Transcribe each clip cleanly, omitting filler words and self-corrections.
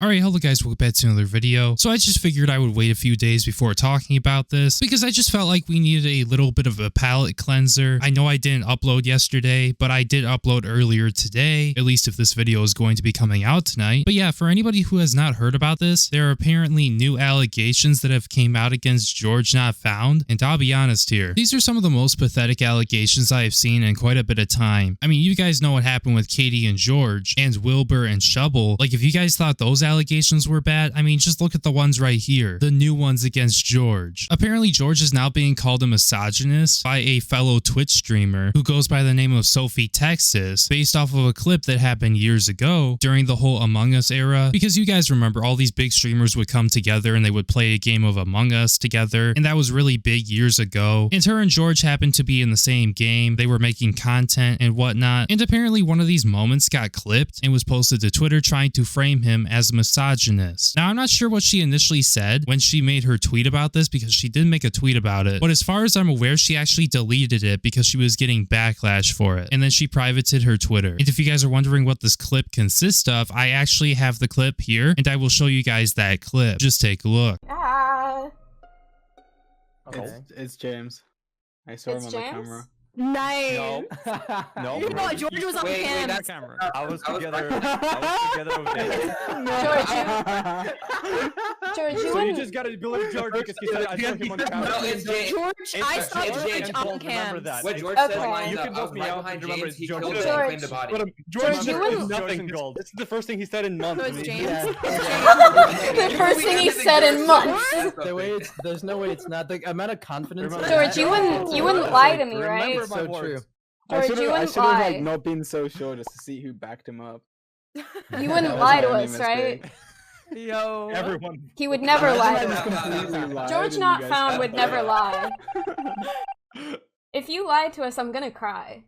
Alright, hello guys, welcome back to another video. So I just figured I would wait a few days before talking about this because I just felt like we needed a little bit of a palate cleanser. I know I didn't upload yesterday, but I did upload earlier today, at least if this video is going to be coming out tonight. But yeah, for anybody who has not heard about this, there are apparently new allegations that have came out against GeorgeNotFound, and I'll be honest here, these are some of the most pathetic allegations I have seen in quite a bit of time. I mean, you guys know what happened with Caiti and George, and Wilbur and Shovel. Like, if you guys thought those allegations were bad, I mean, just look at the ones right here, the new ones against George. Apparently, George is now being called a misogynist by a fellow Twitch streamer who goes by the name of Sophie Texas, based off of a clip that happened years ago during the whole Among Us era, because you guys remember all these big streamers would come together and they would play a game of Among Us together, and that was really big years ago, and her and George happened to be in the same game. They were making content and whatnot, and apparently one of these moments got clipped and was posted to Twitter trying to frame him as a misogynist. Now, I'm not sure what she initially said when she made her tweet about this, because she did make a tweet about it, but as far as I'm aware, she actually deleted it because she was getting backlash for it, and then she privated her Twitter. And if you guys are wondering what this clip consists of, I actually have the clip here, and I will show you guys that clip. Just take a look. It's James. I saw him on the camera. Nice. No. No. You know, George was on the cam. That's camera. I was together with David. George, you So you wouldn't. just gotta believe George because he said I saw him on the camera. No, it's James. George, I saw James. George on Remember cam. that. What George Okay. said lines You up. can I look was me right up behind and remember James. He George. killed him George. and claimed the body. George, you wouldn't. Nothing gold. This is the first thing he said in months. So it's James. The The first thing he said in months. The way it's, there's no way it's not. The amount of confidence. in George, that- you wouldn't lie to me, right? Remember my So words. true. George, you I wouldn't should have lie. like not been so sure just to see who backed him up. You That wouldn't was lie to my only us, right? mistake. Yo. Everyone. He would never lie to I just us. completely lied George and you Not guys Found thought would that. never lie. If you lie to us, I'm gonna cry.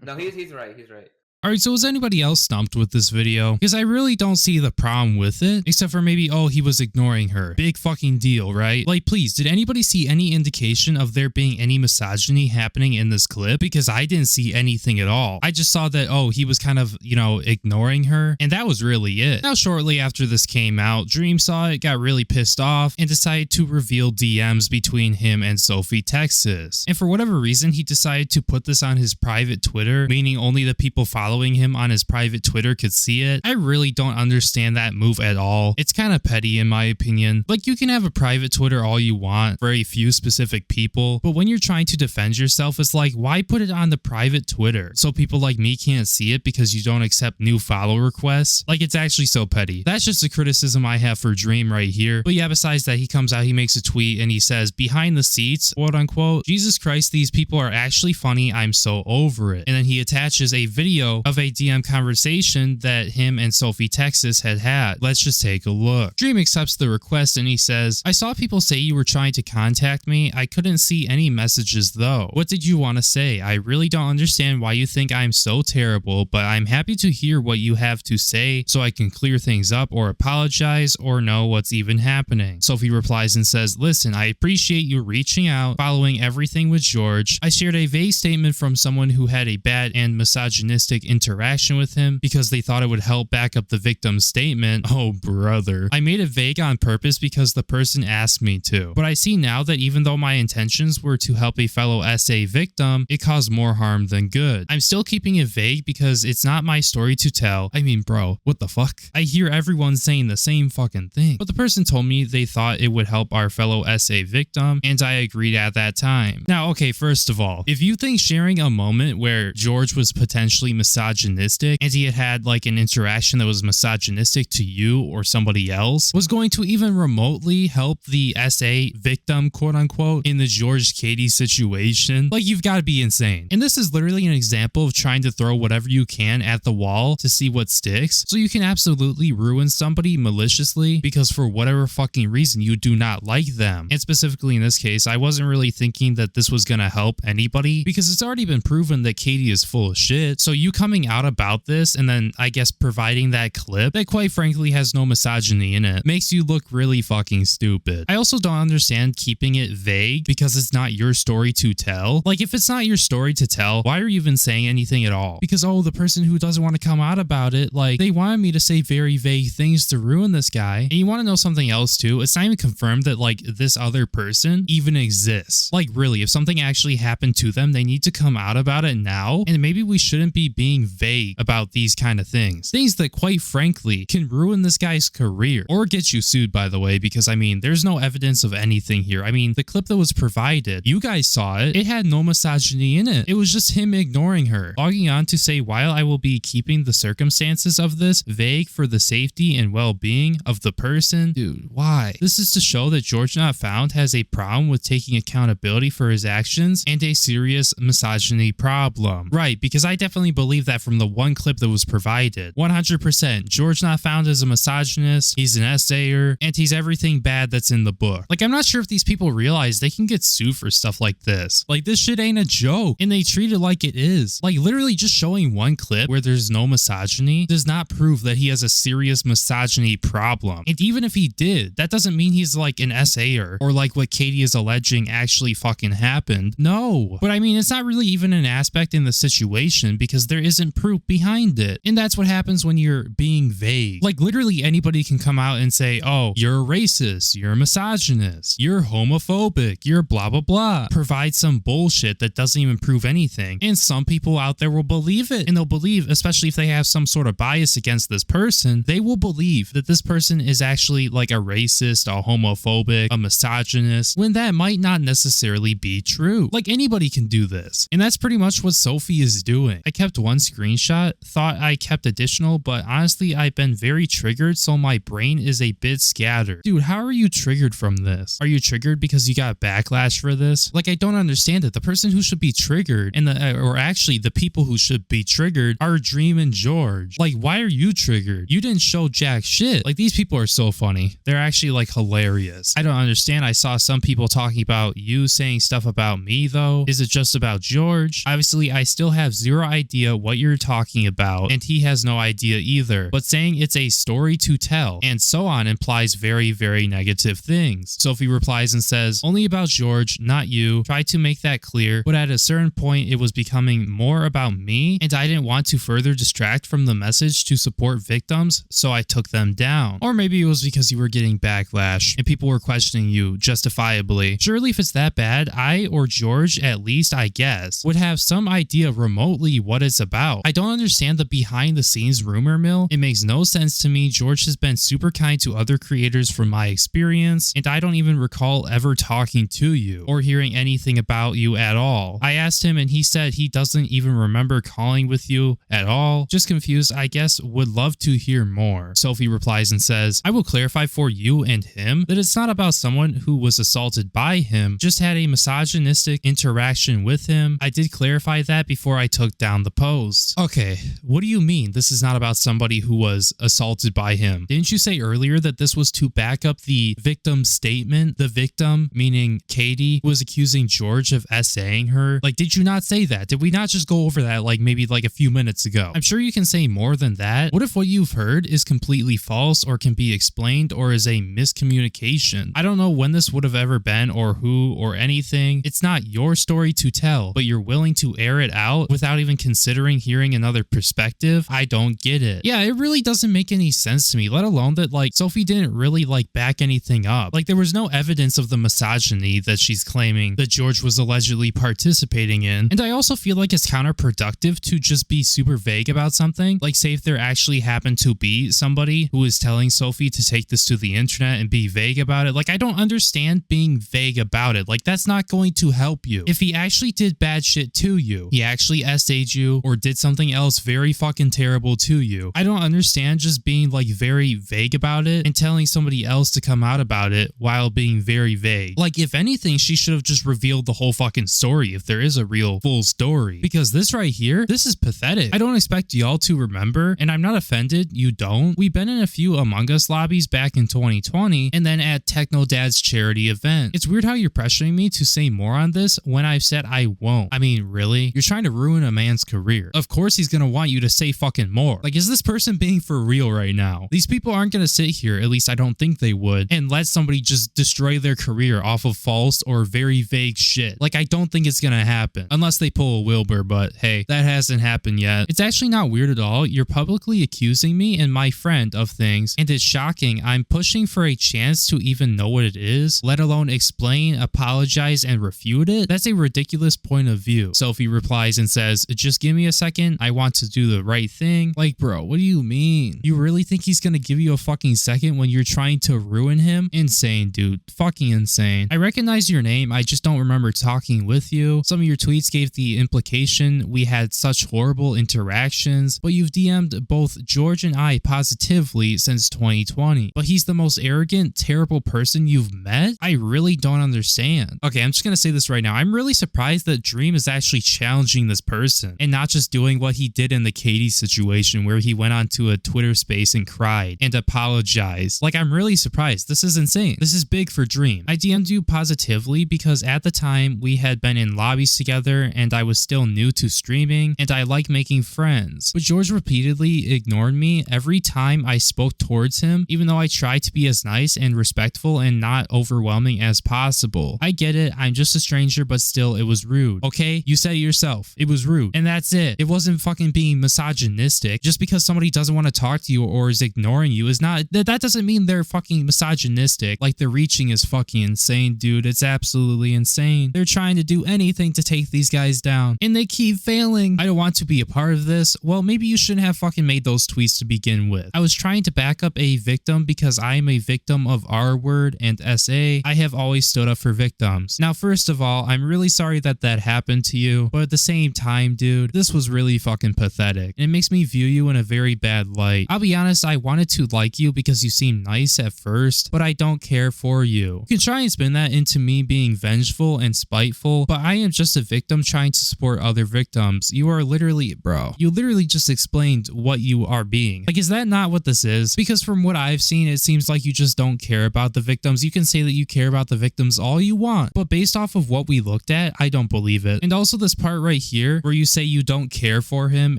No, he's right. He's right. Alright, so was anybody else stumped with this video? Because I really don't see the problem with it, except for maybe, oh, he was ignoring her. Big fucking deal, right? Like, please, did anybody see any indication of there being any misogyny happening in this clip? Because I didn't see anything at all. I just saw that, oh, he was kind of, you know, ignoring her, and that was really it. Now, shortly after this came out, Dream saw it, got really pissed off, and decided to reveal DMs between him and Sophie Texas. And for whatever reason, he decided to put this on his private Twitter, meaning only the people following him on his private Twitter could see it. I really don't understand that move at all. It's kind of petty in my opinion. Like, you can have a private Twitter all you want for a few specific people, but when you're trying to defend yourself, it's like, why put it on the private Twitter so people like me can't see it because you don't accept new follow requests? Like, it's actually so petty. That's just a criticism I have for Dream right here. But yeah, besides that, he comes out, he makes a tweet, and he says, behind the seats, quote unquote, Jesus Christ, these people are actually funny, I'm so over it. And then he attaches a video of a DM conversation that him and Sophie Texas had. Let's just take a look. Dream accepts the request and he says, I saw people say you were trying to contact me. I couldn't see any messages though. What did you want to say? I really don't understand why you think I'm so terrible, but I'm happy to hear what you have to say so I can clear things up or apologize or know what's even happening. Sophie replies and says, listen, I appreciate you reaching out, following everything with George. I shared a vague statement from someone who had a bad and misogynistic interaction with him because they thought it would help back up the victim's statement. Oh brother. I made it vague on purpose because the person asked me to. But I see now that even though my intentions were to help a fellow SA victim, it caused more harm than good. I'm still keeping it vague because it's not my story to tell. I mean, bro, what the fuck? I hear everyone saying the same fucking thing. But the person told me they thought it would help our fellow SA victim, and I agreed at that time. Now, okay, first of all, if you think sharing a moment where George was potentially misogynistic and he had like an interaction that was misogynistic to you or somebody else was going to even remotely help the SA victim, quote unquote, in the George Caiti situation, like, you've got to be insane. And this is literally an example of trying to throw whatever you can at the wall to see what sticks. So you can absolutely ruin somebody maliciously because for whatever fucking reason you do not like them. And specifically in this case, I wasn't really thinking that this was gonna help anybody because it's already been proven that Caiti is full of shit. So you coming coming out about this and then I guess providing that clip that quite frankly has no misogyny in it makes you look really fucking stupid. I also don't understand keeping it vague because it's not your story to tell. Like if it's not your story to tell, why are you even saying anything at all? Because oh, the person who doesn't want to come out about it, like they wanted me to say very vague things to ruin this guy. And you want to know something else too? It's not even confirmed that like this other person even exists. Like really, if something actually happened to them, they need to come out about it now. And maybe we shouldn't be being vague about these kind of things. Things that quite frankly can ruin this guy's career or get you sued, by the way, because I mean, there's no evidence of anything here. I mean, the clip that was provided, you guys saw it. It had no misogyny in it. It was just him ignoring her. Logging on to say, while I will be keeping the circumstances of this vague for the safety and well-being of the person. Dude, why? This is to show that GeorgeNotFound has a problem with taking accountability for his actions and a serious misogyny problem. Right, because I definitely believe that from the one clip that was provided. 100%. GeorgeNotFound is a misogynist, he's an essayer, and he's everything bad that's in the book. Like, I'm not sure if these people realize they can get sued for stuff like this. Like, this shit ain't a joke, and they treat it like it is. Like, literally just showing one clip where there's no misogyny does not prove that he has a serious misogyny problem. And even if he did, that doesn't mean he's like an essayer or like what Caiti is alleging actually fucking happened. No. But I mean, it's not really even an aspect in the situation because there isn't proof behind it. And that's what happens when you're being vague. Like literally anybody can come out and say, oh, you're a racist, you're a misogynist, you're homophobic, you're blah, blah, blah. Provide some bullshit that doesn't even prove anything. And some people out there will believe it. And they'll believe, especially if they have some sort of bias against this person, they will believe that this person is actually like a racist, a homophobic, a misogynist, when that might not necessarily be true. Like anybody can do this. And that's pretty much what Sophie is doing. I kept one screenshot, thought I kept additional, but honestly, I've been very triggered, so my brain is a bit scattered. Dude, how are you triggered from this? Are you triggered because you got backlash for this? Like, I don't understand it. The person who should be triggered, and or actually the people who should be triggered are Dream and George. Like, why are you triggered? You didn't show jack shit. Like, these people are so funny. They're actually like hilarious. I don't understand. I saw some people talking about you saying stuff about me though. Is it just about George? Obviously, I still have zero idea what you're talking about, and he has no idea either. But saying it's a story to tell and so on implies very, very negative things. Sophie replies and says, only about George, not you. Try to make that clear, but at a certain point, it was becoming more about me, and I didn't want to further distract from the message to support victims, so I took them down. Or maybe it was because you were getting backlash and people were questioning you justifiably. Surely if it's that bad, I or George, at least I guess, would have some idea remotely what it's about. I don't understand the behind the scenes rumor mill. It makes no sense to me. George has been super kind to other creators from my experience, and I don't even recall ever talking to you or hearing anything about you at all. I asked him and he said he doesn't even remember calling with you at all. Just confused, I guess, would love to hear more. Sophie replies and says, I will clarify for you and him that it's not about someone who was assaulted by him, just had a misogynistic interaction with him. I did clarify that before I took down the post. Okay, what do you mean this is not about somebody who was assaulted by him? Didn't you say earlier that this was to back up the victim's statement? The victim, meaning Caiti, was accusing George of essaying her. Like, did you not say that? Did we not just go over that like maybe like a few minutes ago? I'm sure you can say more than that. What if what you've heard is completely false or can be explained or is a miscommunication? I don't know when this would have ever been or who or anything. It's not your story to tell, but you're willing to air it out without even considering hearing another perspective. I don't get it. Yeah, it really doesn't make any sense to me, let alone that like Sophie didn't really like back anything up. Like there was no evidence of the misogyny that she's claiming that George was allegedly participating in. And I also feel like it's counterproductive to just be super vague about something. Like say if there actually happened to be somebody who is telling Sophie to take this to the internet and be vague about it. Like I don't understand being vague about it. Like that's not going to help you. If he actually did bad shit to you, he actually essayed you or did something else very fucking terrible to you, I don't understand just being like very vague about it and telling somebody else to come out about it while being very vague. Like if anything, she should have just revealed the whole fucking story if there is a real full story. Because this right here, this is pathetic. I don't expect y'all to remember, and I'm not offended you don't. We've been in a few Among Us lobbies back in 2020 and then at Techno Dad's charity event. It's weird how you're pressuring me to say more on this when I've said I won't. I mean, really? You're trying to ruin a man's career. here. Of course he's gonna want you to say fucking more. Like, is this person being for real right now? These people aren't gonna sit here, at least I don't think they would, and let somebody just destroy their career off of false or very vague shit. Like, I don't think it's gonna happen. Unless they pull a Wilbur, but hey, that hasn't happened yet. It's actually not weird at all. You're publicly accusing me and my friend of things, and it's shocking. I'm pushing for a chance to even know what it is, let alone explain, apologize, and refute it. That's a ridiculous point of view. Sophie replies and says, just give me a second. I want to do the right thing. Like, bro, what do you mean? You really think he's gonna give you a fucking second when you're trying to ruin him? Insane, dude. Fucking insane. I recognize your name. I just don't remember talking with you. Some of your tweets gave the implication we had such horrible interactions, but you've DM'd both George and I positively since 2020. But he's the most arrogant, terrible person you've met? I really don't understand. Okay, I'm just gonna say this right now. I'm really surprised that Dream is actually challenging this person and not just doing what he did in the Caiti situation where he went onto a Twitter space and cried and apologized. Like, I'm really surprised. This is insane. This is big for Dream. I DM'd you positively because at the time we had been in lobbies together and I was still new to streaming and I like making friends. But George repeatedly ignored me every time I spoke towards him, even though I tried to be as nice and respectful and not overwhelming as possible. I get it. I'm just a stranger, but still, it was rude. Okay? You said it yourself. It was rude. And that's it. It wasn't fucking being misogynistic. Just because somebody doesn't want to talk to you or is ignoring you is not, that doesn't mean they're fucking misogynistic. Like, the reaching is fucking insane, dude. It's absolutely insane. They're trying to do anything to take these guys down and they keep failing. I don't want to be a part of this. Well, maybe you shouldn't have fucking made those tweets to begin with. I was trying to back up a victim because I am a victim of R word and SA. I have always stood up for victims. Now, first of all, I'm really sorry that that happened to you, but at the same time, dude, this was really fucking pathetic. And it makes me view you in a very bad light. I'll be honest, I wanted to like you because you seem nice at first, but I don't care for you. You can try and spin that into me being vengeful and spiteful, but I am just a victim trying to support other victims. You are literally, bro, you literally just explained what you are being. Like, is that not what this is? Because from what I've seen, it seems like you just don't care about the victims. You can say that you care about the victims all you want, but based off of what we looked at, I don't believe it. And also this part right here where you say you don't care for him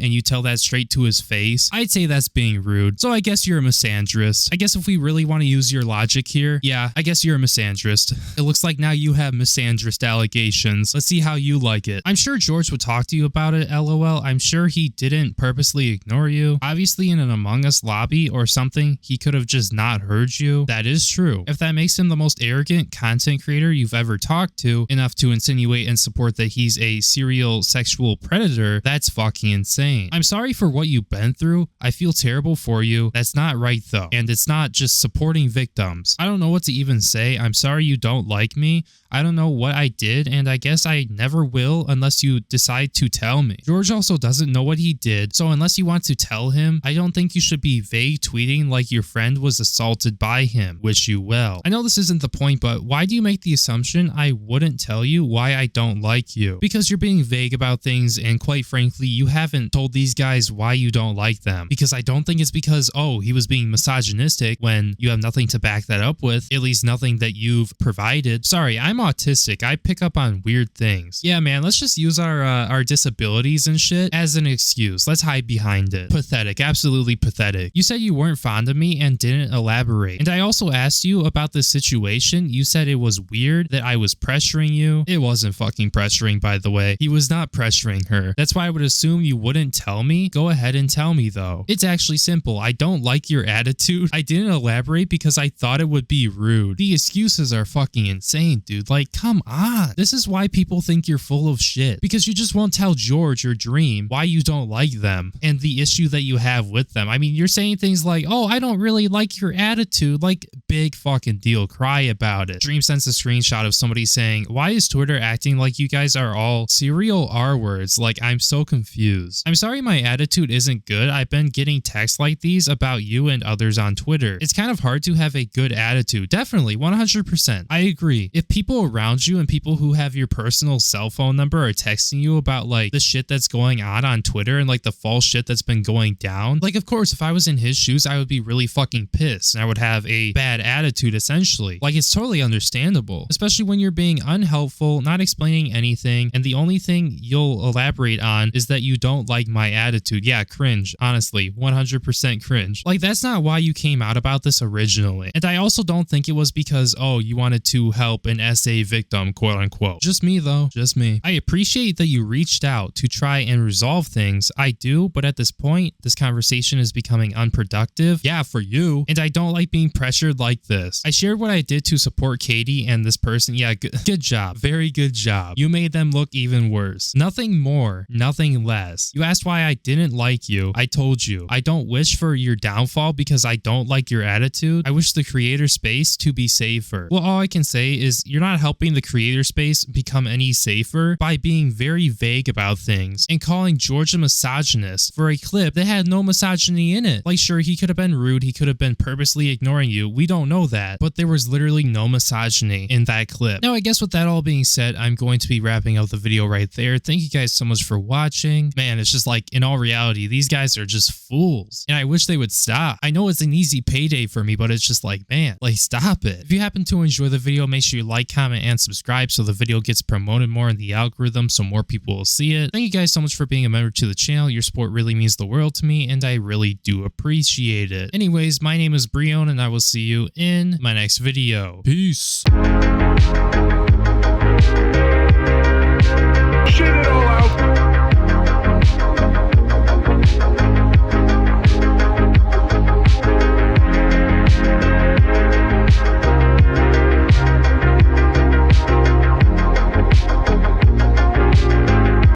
and you tell that straight to his face, I'd say that's being rude. So I guess you're a misandrist. I guess if we really want to use your logic here, yeah, I guess you're a misandrist. It looks like now you have misandrist allegations. Let's see how you like it. I'm sure George would talk to you about it, lol. I'm sure he didn't purposely ignore you. Obviously in an Among Us lobby or something, he could have just not heard you. That is true. If that makes him the most arrogant content creator you've ever talked to, enough to insinuate and support that he's a serial sexual predator, that's fucking insane. I'm sorry for what you've been through. I feel terrible for you. That's not right though. And it's not just supporting victims. I don't know what to even say. I'm sorry you don't like me. I don't know what I did, and I guess I never will unless you decide to tell me. George also doesn't know what he did, so unless you want to tell him, I don't think you should be vague tweeting like your friend was assaulted by him. Wish you well. I know this isn't the point, but why do you make the assumption I wouldn't tell you why I don't like you? Because you're being vague about things, and quite frankly, you haven't told these guys why you don't like them. Because I don't think it's because, oh, he was being misogynistic when you have nothing to back that up with, at least nothing that you've provided. Sorry, I'm autistic. I pick up on weird things. Yeah, man, let's just use our disabilities and shit as an excuse. Let's hide behind it. Pathetic. Absolutely pathetic. You said you weren't fond of me and didn't elaborate. And I also asked you about this situation. You said it was weird that I was pressuring you. It wasn't fucking pressuring, by the way. He was not pressuring her. That's why I would assume you wouldn't tell me. Go ahead and tell me though. It's actually simple. I don't like your attitude. I didn't elaborate because I thought it would be rude. The excuses are fucking insane, dude. Like, come on. This is why people think you're full of shit. Because you just won't tell George or Dream why you don't like them and the issue that you have with them. I mean, you're saying things like, oh, I don't really like your attitude. Like, big fucking deal. Cry about it. Dream sends a screenshot of somebody saying, why is Twitter acting like you guys are all serial R words? Like, I'm so confused. I'm sorry my attitude isn't good. I've been getting texts like these about you and others on Twitter. It's kind of hard to have a good attitude. Definitely, 100%. I agree. If people around you and people who have your personal cell phone number are texting you about like the shit that's going on Twitter and like the false shit that's been going down, like, of course, if I was in his shoes, I would be really fucking pissed and I would have a bad bad attitude essentially. Like, it's totally understandable, especially when you're being unhelpful, not explaining anything, and the only thing you'll elaborate on is that you don't like my attitude. Yeah, cringe. Honestly, 100% cringe. Like, that's not why you came out about this originally. And I also don't think it was because, oh, you wanted to help an SA victim, quote unquote. Just me though, just me. I appreciate that you reached out to try and resolve things. I do, but at this point, this conversation is becoming unproductive. Yeah, for you. And I don't like being pressured like this. I shared what I did to support Caiti and this person. Yeah, good job. Very good job. You made them look even worse. Nothing more, nothing less. You asked why I didn't like you. I told you. I don't wish for your downfall because I don't like your attitude. I wish the creator space to be safer. Well, all I can say is you're not helping the creator space become any safer by being very vague about things and calling George a misogynist for a clip that had no misogyny in it. Like, sure, he could have been rude. He could have been purposely ignoring you. We don't know that, but there was literally no misogyny in that clip. Now, I guess with that all being said, I'm going to be wrapping up the video right there. Thank you guys so much for watching. Man, it's just like, in all reality, these guys are just fools, and I wish they would stop. I know it's an easy payday for me, but it's just like, man, like, stop it. If you happen to enjoy the video, make sure you like, comment, and subscribe so the video gets promoted more in the algorithm so more people will see it. Thank you guys so much for being a member to the channel. Your support really means the world to me, and I really do appreciate it. Anyways, my name is Breone, and I will see you in my next video. Peace.